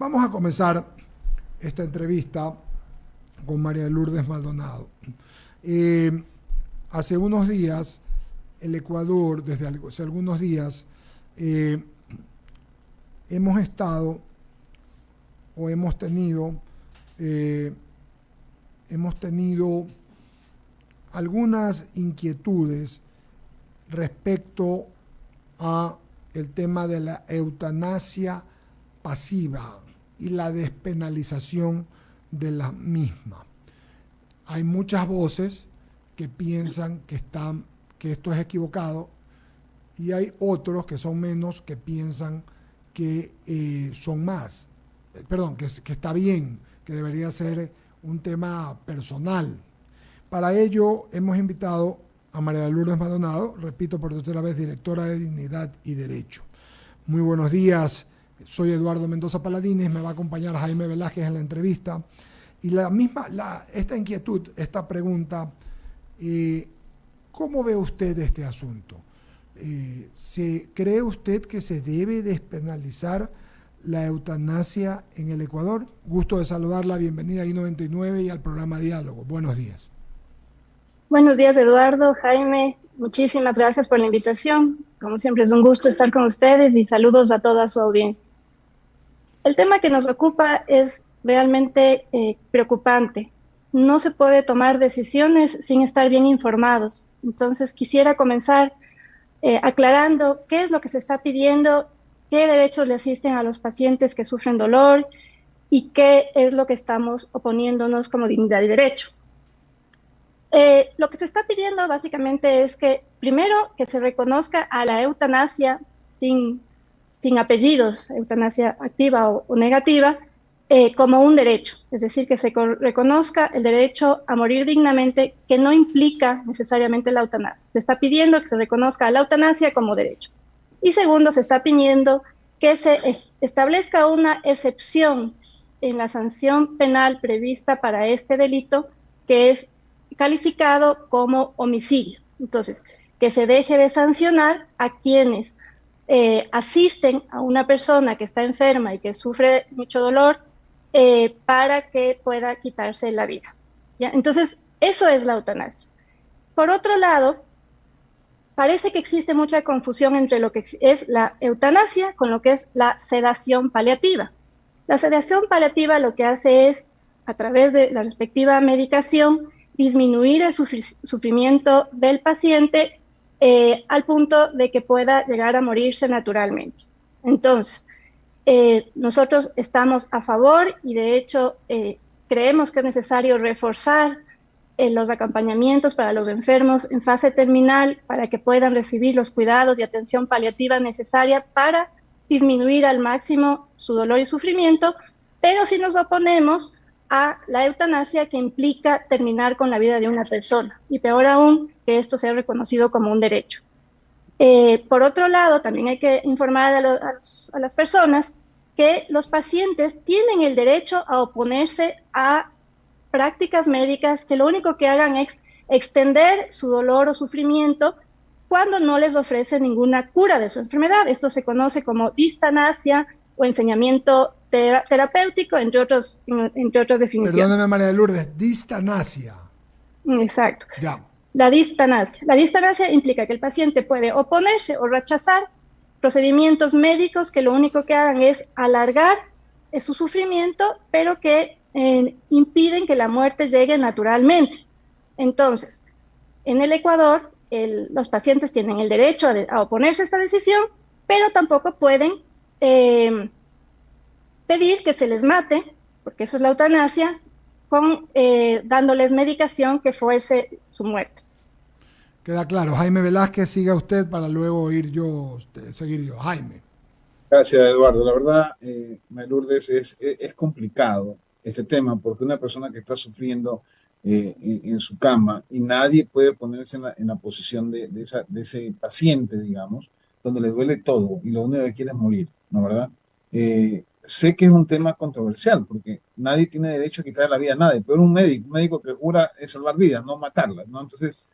Vamos a comenzar esta entrevista con María de Lourdes Maldonado. Eh, Hace unos días, el Ecuador, desde hace algunos días, eh, hemos estado o hemos tenido algunas inquietudes respecto a el tema de la eutanasia pasiva y la despenalización de la misma. Hay muchas voces que piensan que esto es equivocado y hay otros que son menos que piensan que son más. Que está bien, que debería ser un tema personal. Para ello hemos invitado a María de Lourdes Maldonado, repito por tercera vez, directora de Dignidad y Derecho. Muy buenos días, soy Eduardo Mendoza Paladines, me va a acompañar Jaime Velázquez en la entrevista. Y esta inquietud, esta pregunta, ¿cómo ve usted este asunto? ¿Cree usted que se debe despenalizar la eutanasia en el Ecuador? Gusto de saludarla, bienvenida a I99 y al programa Diálogo. Buenos días. Buenos días, Eduardo, Jaime, muchísimas gracias por la invitación. Como siempre es un gusto estar con ustedes y saludos a toda su audiencia. El tema que nos ocupa es realmente preocupante. No se puede tomar decisiones sin estar bien informados. Entonces quisiera comenzar aclarando qué es lo que se está pidiendo, qué derechos le asisten a los pacientes que sufren dolor y qué es lo que estamos oponiéndonos como dignidad y derecho. Lo que se está pidiendo básicamente es que, primero, que se reconozca a la eutanasia sin apellidos, eutanasia activa o negativa, como un derecho. Es decir, que se reconozca el derecho a morir dignamente, que no implica necesariamente la eutanasia. Se está pidiendo que se reconozca a la eutanasia como derecho. Y segundo, se está pidiendo que se establezca una excepción en la sanción penal prevista para este delito, que es calificado como homicidio. Entonces, que se deje de sancionar a quienes asisten a una persona que está enferma y que sufre mucho dolor para que pueda quitarse la vida. ¿Ya? Entonces, eso es la eutanasia. Por otro lado, parece que existe mucha confusión entre lo que es la eutanasia con lo que es la sedación paliativa. La sedación paliativa lo que hace es, a través de la respectiva medicación, disminuir el sufrimiento del paciente al punto de que pueda llegar a morirse naturalmente. Entonces, nosotros estamos a favor y de hecho creemos que es necesario reforzar los acompañamientos para los enfermos en fase terminal para que puedan recibir los cuidados y atención paliativa necesaria para disminuir al máximo su dolor y sufrimiento, pero si nos oponemos a la eutanasia, que implica terminar con la vida de una persona, y peor aún, que esto sea reconocido como un derecho. Por otro lado, también hay que informar a las personas que los pacientes tienen el derecho a oponerse a prácticas médicas que lo único que hagan es extender su dolor o sufrimiento cuando no les ofrece ninguna cura de su enfermedad. Esto se conoce como distanasia o ensañamiento terapéutico, entre otras definiciones. Perdóneme, María de Lourdes, distanasia. Exacto. Ya. La distanasia. La distanasia implica que el paciente puede oponerse o rechazar procedimientos médicos que lo único que hagan es alargar su sufrimiento, pero que impiden que la muerte llegue naturalmente. Entonces, en el Ecuador, los pacientes tienen el derecho a oponerse a esta decisión, pero tampoco pueden pedir que se les mate, porque eso es la eutanasia, dándoles medicación que fuerce su muerte. Queda claro. Jaime Velázquez, siga usted para luego seguir yo. Jaime. Gracias, Eduardo. La verdad, María Lourdes, es complicado este tema porque una persona que está sufriendo en su cama y nadie puede ponerse en la posición de ese paciente, digamos, donde le duele todo y lo único que quiere es morir, ¿no, verdad? Sé que es un tema controversial porque nadie tiene derecho a quitar la vida a nadie, pero un médico que jura es salvar vidas, no matarlas, ¿no? Entonces,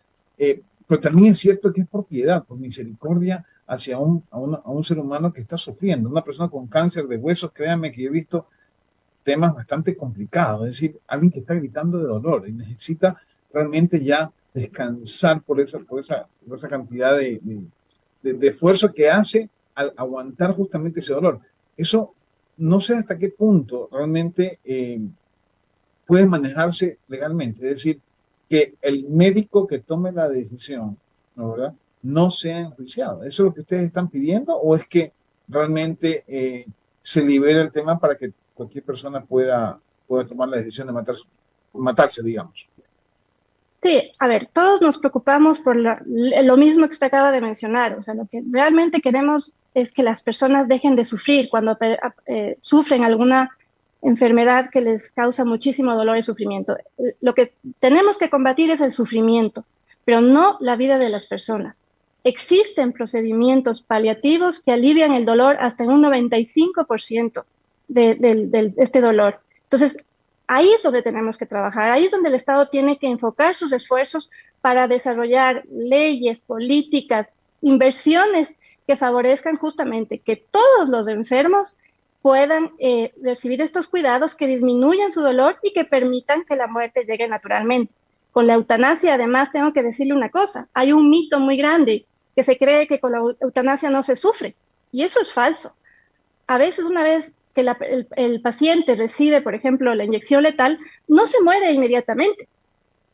pero también es cierto que es por piedad, por misericordia hacia a un ser humano que está sufriendo. Una persona con cáncer de huesos, créanme que yo he visto temas bastante complicados, es decir, alguien que está gritando de dolor y necesita realmente ya descansar por esa cantidad de esfuerzo que hace al aguantar justamente ese dolor. Eso no sé hasta qué punto realmente puede manejarse legalmente, es decir, que el médico que tome la decisión, ¿no, verdad?, no sea enjuiciado. ¿Eso es lo que ustedes están pidiendo o es que realmente se libera el tema para que cualquier persona pueda tomar la decisión de matarse, digamos? Sí, a ver, todos nos preocupamos por lo mismo que usted acaba de mencionar. O sea, lo que realmente queremos es que las personas dejen de sufrir cuando sufren alguna enfermedad que les causa muchísimo dolor y sufrimiento. Lo que tenemos que combatir es el sufrimiento, pero no la vida de las personas. Existen procedimientos paliativos que alivian el dolor hasta en un 95% de este dolor. Entonces, ahí es donde tenemos que trabajar, ahí es donde el Estado tiene que enfocar sus esfuerzos para desarrollar leyes, políticas, inversiones que favorezcan justamente que todos los enfermos puedan recibir estos cuidados que disminuyan su dolor y que permitan que la muerte llegue naturalmente. Con la eutanasia, además, tengo que decirle una cosa, hay un mito muy grande que se cree que con la eutanasia no se sufre, y eso es falso. A veces, una vez que el paciente recibe, por ejemplo, la inyección letal, no se muere inmediatamente.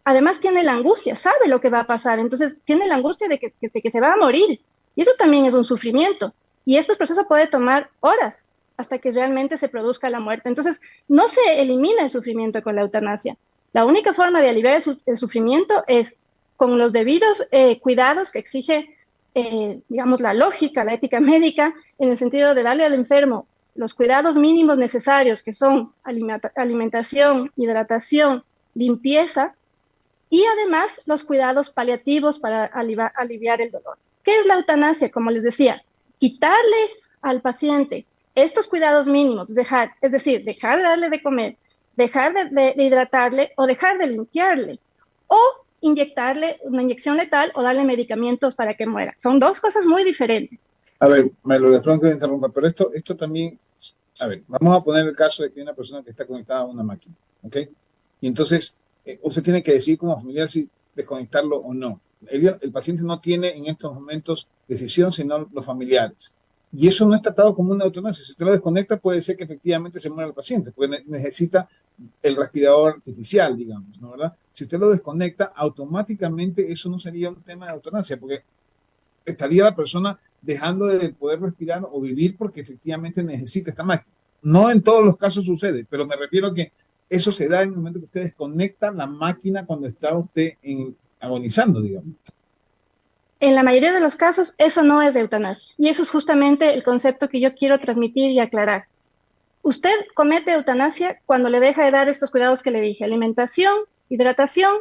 Además tiene la angustia, sabe lo que va a pasar, entonces tiene la angustia de que se va a morir. Y eso también es un sufrimiento. Y este proceso puede tomar horas hasta que realmente se produzca la muerte. Entonces, no se elimina el sufrimiento con la eutanasia. La única forma de aliviar el sufrimiento es con los debidos cuidados que exige, digamos, la lógica, la ética médica, en el sentido de darle al enfermo los cuidados mínimos necesarios, que son alimentación, hidratación, limpieza, y además los cuidados paliativos para aliviar el dolor. ¿Qué es la eutanasia? Como les decía, quitarle al paciente estos cuidados mínimos, es decir, dejar de darle de comer, dejar de hidratarle o dejar de limpiarle, o inyectarle una inyección letal o darle medicamentos para que muera. Son dos cosas muy diferentes. A ver, me lo perdón que me interrumpa, pero esto también, a ver, vamos a poner el caso de que hay una persona que está conectada a una máquina, ¿ok? Y entonces, usted tiene que decidir como familiar si desconectarlo o no. El paciente no tiene en estos momentos decisión, sino los familiares. Y eso no es tratado como una eutanasia. Si usted lo desconecta, puede ser que efectivamente se muera el paciente, porque necesita el respirador artificial, digamos, ¿no, verdad? Si usted lo desconecta, automáticamente eso no sería un tema de eutanasia, porque estaría la persona dejando de poder respirar o vivir porque efectivamente necesita esta máquina. No en todos los casos sucede, pero me refiero a que eso se da en el momento que usted desconecta la máquina cuando está usted agonizando, digamos. En la mayoría de los casos, eso no es eutanasia. Y eso es justamente el concepto que yo quiero transmitir y aclarar. Usted comete eutanasia cuando le deja de dar estos cuidados que le dije: alimentación, hidratación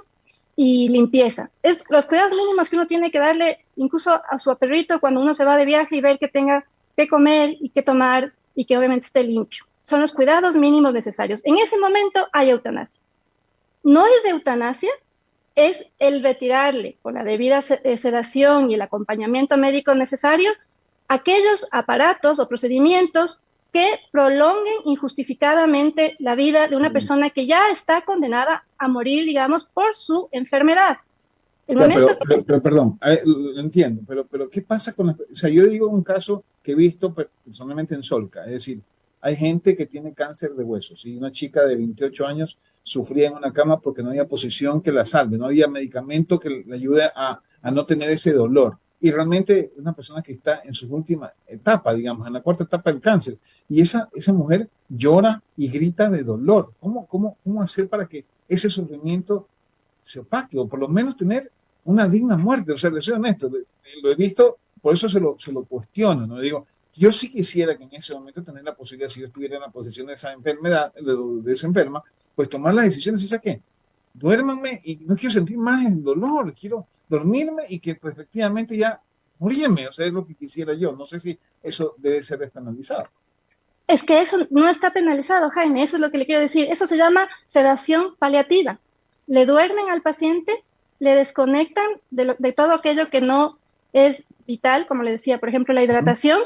y limpieza. Es los cuidados mínimos que uno tiene que darle incluso a su perrito cuando uno se va de viaje y ver que tenga que comer y que tomar y que obviamente esté limpio. Son los cuidados mínimos necesarios. En ese momento hay eutanasia. No es de eutanasia, es el retirarle con la debida sedación y el acompañamiento médico necesario aquellos aparatos o procedimientos que prolonguen injustificadamente la vida de una persona que ya está condenada a morir, digamos, por su enfermedad. Pero, perdón, lo entiendo, pero ¿qué pasa con o sea, yo digo un caso que he visto personalmente en Solca, es decir, hay gente que tiene cáncer de huesos y una chica de 28 años sufría en una cama porque no había posición que la salve, no había medicamento que le ayude a no tener ese dolor. Y realmente una persona que está en su última etapa, digamos, en la cuarta etapa del cáncer, y esa mujer llora y grita de dolor. ¿Cómo hacer para que ese sufrimiento se opaque o por lo menos tener una digna muerte? O sea, le soy honesto, lo he visto, por eso se lo cuestiono, ¿no? Digo, yo sí quisiera que en ese momento tener la posibilidad, si yo estuviera en la posición de esa enfermedad, de esa enferma, pues tomar las decisiones, ¿y qué? Duérmanme y no quiero sentir más el dolor, quiero dormirme y que pues, efectivamente ya morirme, o sea, es lo que quisiera yo. No sé si eso debe ser despenalizado. Es que eso no está penalizado, Jaime, eso es lo que le quiero decir. Eso se llama sedación paliativa. Le duermen al paciente, le desconectan de todo aquello que no es vital, como le decía, por ejemplo, la hidratación,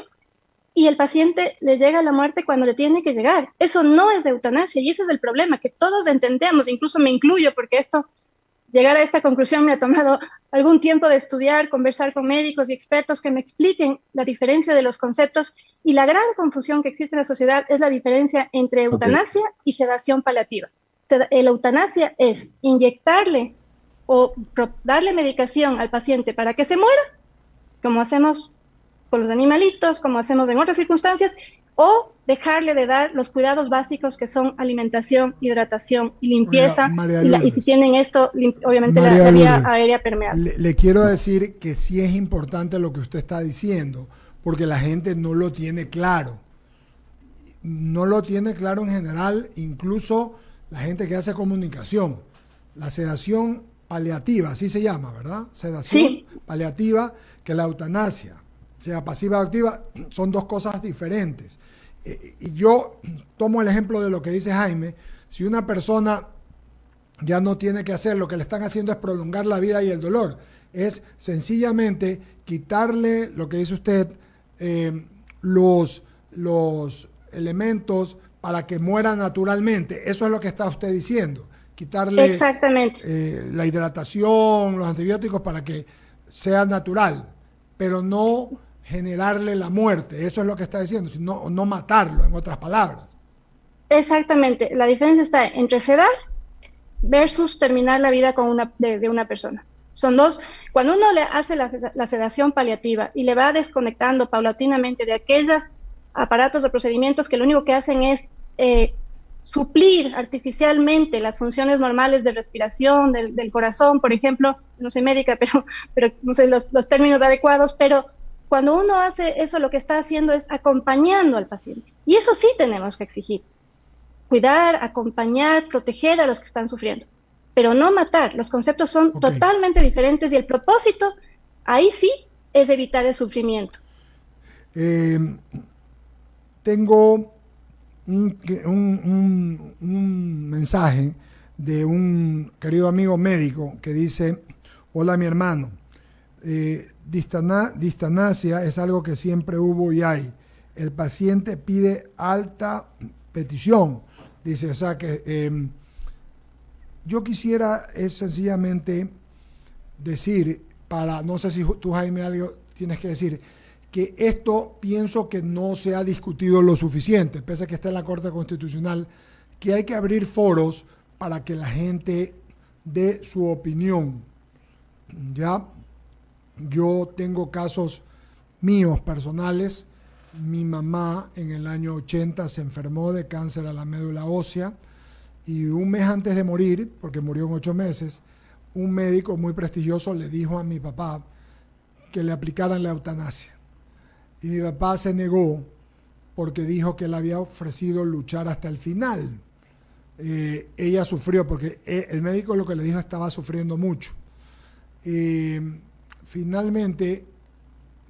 y el paciente le llega a la muerte cuando le tiene que llegar. Eso no es eutanasia y ese es el problema, que todos entendemos, incluso me incluyo, porque llegar a esta conclusión me ha tomado algún tiempo de estudiar, conversar con médicos y expertos que me expliquen la diferencia de los conceptos, y la gran confusión que existe en la sociedad es la diferencia entre eutanasia y sedación paliativa. La eutanasia es inyectarle o darle medicación al paciente para que se muera, como hacemos con los animalitos, como hacemos en otras circunstancias, o dejarle de dar los cuidados básicos que son alimentación, hidratación y limpieza. Y si tienen esto, obviamente la vía aérea permeable. Le quiero decir que sí es importante lo que usted está diciendo, porque la gente no lo tiene claro. No lo tiene claro en general, incluso la gente que hace comunicación. La sedación paliativa, así se llama, ¿verdad? Sedación paliativa, que la eutanasia, sea pasiva o activa, son dos cosas diferentes. Y yo tomo el ejemplo de lo que dice Jaime. Si una persona ya no tiene que hacer, lo que le están haciendo es prolongar la vida y el dolor. Es sencillamente quitarle, lo que dice usted, los elementos para que muera naturalmente. Eso es lo que está usted diciendo. Quitarle exactamente la hidratación, los antibióticos para que sea natural, pero no generarle la muerte. Eso es lo que está diciendo, no matarlo, en otras palabras. Exactamente. La diferencia está entre sedar versus terminar la vida de una persona. Son dos. Cuando uno le hace la sedación paliativa y le va desconectando paulatinamente de aquellos aparatos o procedimientos que lo único que hacen es suplir artificialmente las funciones normales de respiración, del corazón, por ejemplo, no soy médica, pero no sé los términos adecuados, pero cuando uno hace eso, lo que está haciendo es acompañando al paciente. Y eso sí tenemos que exigir. Cuidar, acompañar, proteger a los que están sufriendo, pero no matar. Los conceptos son totalmente diferentes y el propósito, ahí sí, es evitar el sufrimiento. Tengo un mensaje de un querido amigo médico que dice: hola, mi hermano, distanasia es algo que siempre hubo y hay. El paciente pide alta petición. Dice, o sea que yo quisiera sencillamente decir, no sé si tú, Jaime, algo tienes que decir, que esto pienso que no se ha discutido lo suficiente, pese a que está en la Corte Constitucional, que hay que abrir foros para que la gente dé su opinión. Ya, yo tengo casos míos personales. Mi mamá en el año 80 se enfermó de cáncer a la médula ósea y un mes antes de morir, porque murió en 8 meses, un médico muy prestigioso le dijo a mi papá que le aplicaran la eutanasia. Y mi papá se negó porque dijo que le había ofrecido luchar hasta el final. Ella sufrió porque el médico lo que le dijo estaba sufriendo mucho. Finalmente,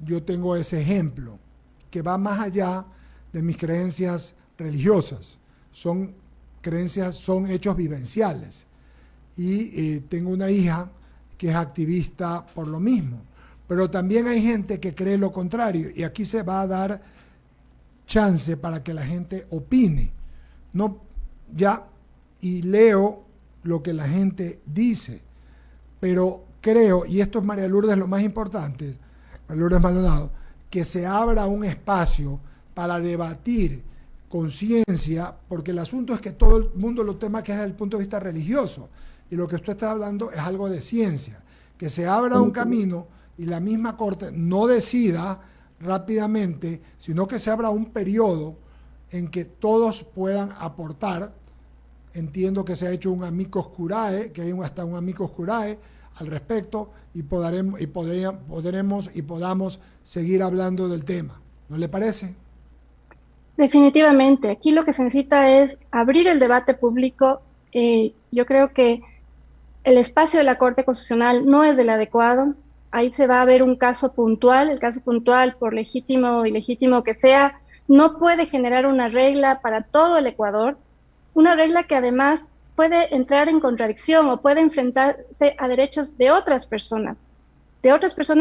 yo tengo ese ejemplo que va más allá de mis creencias religiosas. Son hechos vivenciales. Y tengo una hija que es activista por lo mismo. Pero también hay gente que cree lo contrario, y aquí se va a dar chance para que la gente opine. Y leo lo que la gente dice, pero creo, y esto es María Lourdes lo más importante, María Lourdes Maldonado, que se abra un espacio para debatir con ciencia, porque el asunto es que todo el mundo lo toma que es desde el punto de vista religioso, y lo que usted está hablando es algo de ciencia, que se abra un camino y la misma Corte no decida rápidamente, sino que se abra un periodo en que todos puedan aportar. Entiendo que se ha hecho un amicus curiae, que hay hasta un amicus curiae al respecto, y podamos seguir hablando del tema. ¿No le parece? Definitivamente. Aquí lo que se necesita es abrir el debate público. Yo creo que el espacio de la Corte Constitucional no es el adecuado. Ahí se va a ver un caso puntual. El caso puntual, por legítimo o ilegítimo que sea, no puede generar una regla para todo el Ecuador. Una regla que además puede entrar en contradicción o puede enfrentarse a derechos de otras personas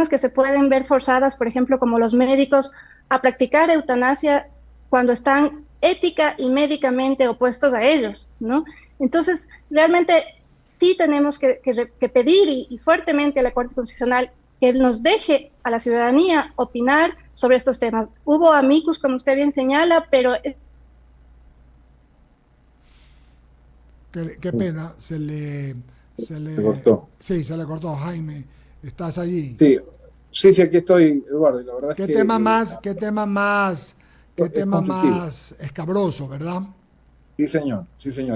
que se pueden ver forzadas, por ejemplo, como los médicos, a practicar eutanasia cuando están ética y médicamente opuestos a ellos, ¿no? Entonces, realmente sí tenemos que pedir y fuertemente a la Corte Constitucional que nos deje a la ciudadanía opinar sobre estos temas. Hubo amicus, como usted bien señala, pero... Qué pena, Se cortó. Sí, se le cortó. Jaime, ¿estás allí? Sí, sí, aquí estoy, Eduardo, y la verdad es ¿Qué que tema conflictivo. más escabroso, ¿verdad? Sí, señor.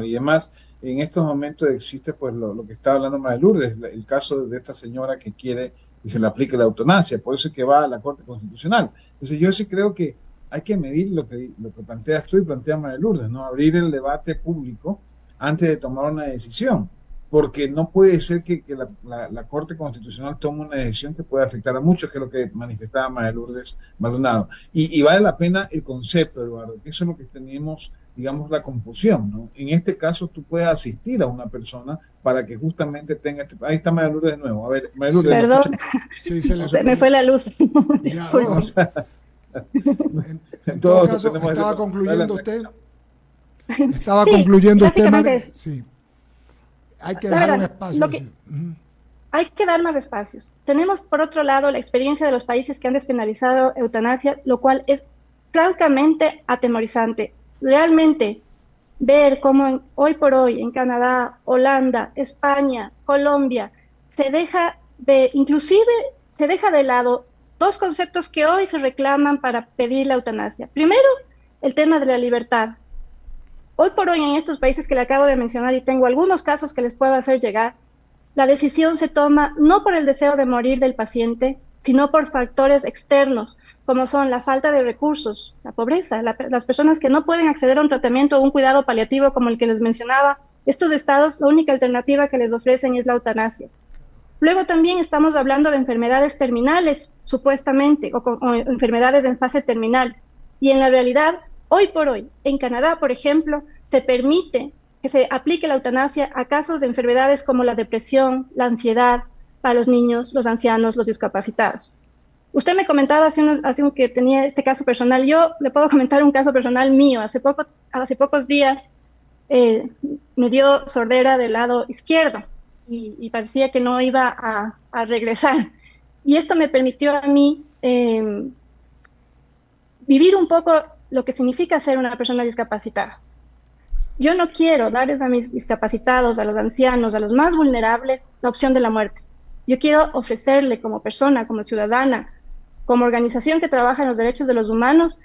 Y además, en estos momentos existe pues lo que estaba hablando María Lourdes, el caso de esta señora que quiere que se le aplique la eutanasia, por eso es que va a la Corte Constitucional. Entonces yo sí creo que hay que medir lo que planteas tú y plantea María Lourdes, ¿no? Abrir el debate público antes de tomar una decisión, porque no puede ser que la Corte Constitucional tome una decisión que pueda afectar a muchos, que es lo que manifestaba María Lourdes Maldonado. Y vale la pena el concepto, Eduardo, que eso es lo que tenemos, digamos, la confusión, ¿no? En este caso, tú puedes asistir a una persona para que justamente tenga... Ahí está María Lourdes de nuevo. A ver, María Lourdes, ¿me Perdón, escucha? Sí, se me fue la luz. Ya, No, o Disculpe. sea, en todo todos caso, tenemos ese estaba problema. concluyendo Adelante. usted. Estaba Sí, concluyendo usted, básicamente es, Sí. Hay que la dejar un verdad, espacio. lo que, Sí. Ujú. hay que dar más espacios. Tenemos, por otro lado, la experiencia de los países que han despenalizado eutanasia, lo cual es francamente atemorizante. Realmente ver cómo hoy por hoy en Canadá, Holanda, España, Colombia, inclusive se deja de lado dos conceptos que hoy se reclaman para pedir la eutanasia. Primero, el tema de la libertad. Hoy por hoy en estos países que le acabo de mencionar, y tengo algunos casos que les puedo hacer llegar, la decisión se toma no por el deseo de morir del paciente, sino por factores externos, como son la falta de recursos, la pobreza, las personas que no pueden acceder a un tratamiento o un cuidado paliativo como el que les mencionaba. Estos estados, la única alternativa que les ofrecen es la eutanasia. Luego también estamos hablando de enfermedades terminales, supuestamente, o enfermedades en fase terminal. Y en la realidad, hoy por hoy, en Canadá, por ejemplo, se permite que se aplique la eutanasia a casos de enfermedades como la depresión, la ansiedad, para los niños, los ancianos, los discapacitados. Usted me comentaba hace un que tenía este caso personal. Yo le puedo comentar un caso personal mío. Hace pocos días me dio sordera del lado izquierdo y parecía que no iba a regresar. Y esto me permitió a mí vivir un poco lo que significa ser una persona discapacitada. Yo no quiero darles a mis discapacitados, a los ancianos, a los más vulnerables, la opción de la muerte. Yo quiero ofrecerle como persona, como ciudadana, como organización que trabaja en los derechos de los humanos,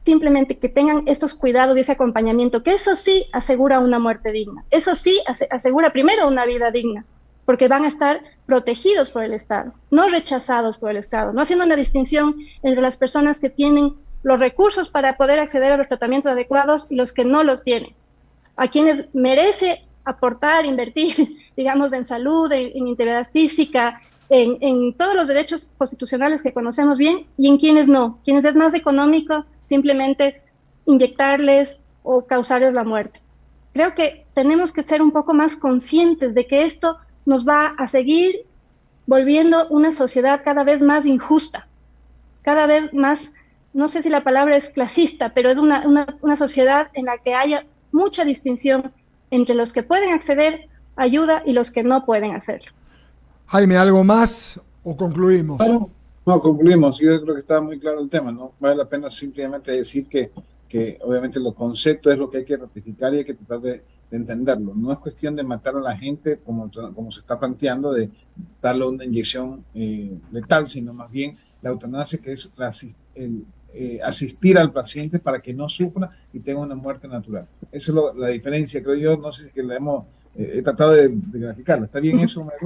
simplemente que tengan estos cuidados y ese acompañamiento, que eso sí asegura una muerte digna. Eso sí asegura primero una vida digna, porque van a estar protegidos por el Estado, no rechazados por el Estado, no haciendo una distinción entre las personas que tienen los recursos para poder acceder a los tratamientos adecuados y los que no los tienen. A quienes merece aportar, invertir, digamos, en salud, en integridad física, en todos los derechos constitucionales que conocemos bien, y en quienes no, quienes es más económico simplemente inyectarles o causarles la muerte. Creo que tenemos que ser un poco más conscientes de que esto nos va a seguir volviendo una sociedad cada vez más injusta, cada vez más, no sé si la palabra es clasista, pero es una sociedad en la que haya mucha distinción entre los que pueden acceder a ayuda y los que no pueden hacerlo. Jaime, ¿algo más o concluimos? Bueno, no, concluimos. Yo creo que está muy claro el tema, ¿no? Vale la pena simplemente decir que obviamente los conceptos es lo que hay que ratificar y hay que tratar de entenderlo. No es cuestión de matar a la gente como se está planteando, de darle una inyección letal, sino más bien la eutanasia, que es asistir al paciente para que no sufra y tenga una muerte natural. Esa es la diferencia, creo yo. No sé si que la hemos he tratado de graficarla. ¿Está bien eso, María?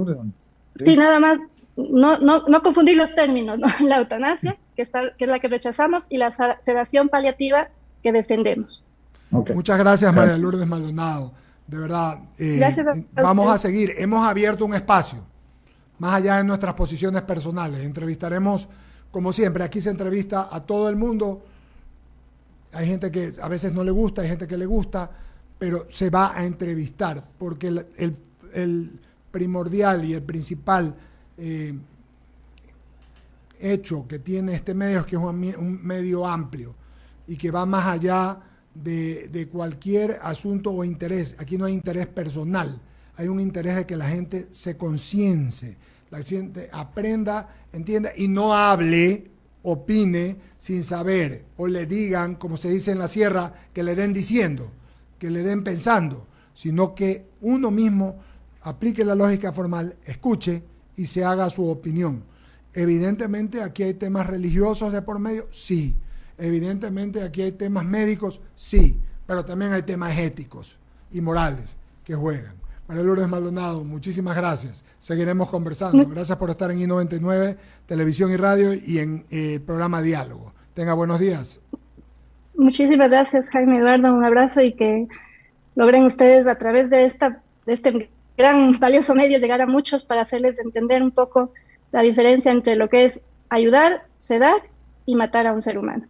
¿Sí? Sí, nada más, no confundir los términos, ¿no? La eutanasia, que es la que rechazamos, y la sedación paliativa que defendemos. Okay. Muchas gracias, María Lourdes Maldonado. De verdad, gracias vamos a seguir. Hemos abierto un espacio, más allá de nuestras posiciones personales. Entrevistaremos, como siempre, aquí se entrevista a todo el mundo. Hay gente que a veces no le gusta, hay gente que le gusta, pero se va a entrevistar, porque el primordial y el principal hecho que tiene este medio es que es un medio amplio y que va más allá de cualquier asunto o interés. Aquí no hay interés personal, hay un interés de que la gente se conciencie, la gente aprenda, entienda y no hable, opine sin saber o le digan, como se dice en la sierra, que le den diciendo, que le den pensando, sino que uno mismo aplique la lógica formal, escuche y se haga su opinión. Evidentemente aquí hay temas religiosos de por medio, sí. Evidentemente aquí hay temas médicos, sí, pero también hay temas éticos y morales que juegan. María Lourdes Maldonado, muchísimas gracias. Seguiremos conversando. Gracias por estar en I99, Televisión y Radio y en el programa Diálogo. Tenga buenos días. Muchísimas gracias, Jaime Eduardo. Un abrazo y que logren ustedes a través de este gran valioso medio llegar a muchos para hacerles entender un poco la diferencia entre lo que es ayudar, sedar y matar a un ser humano.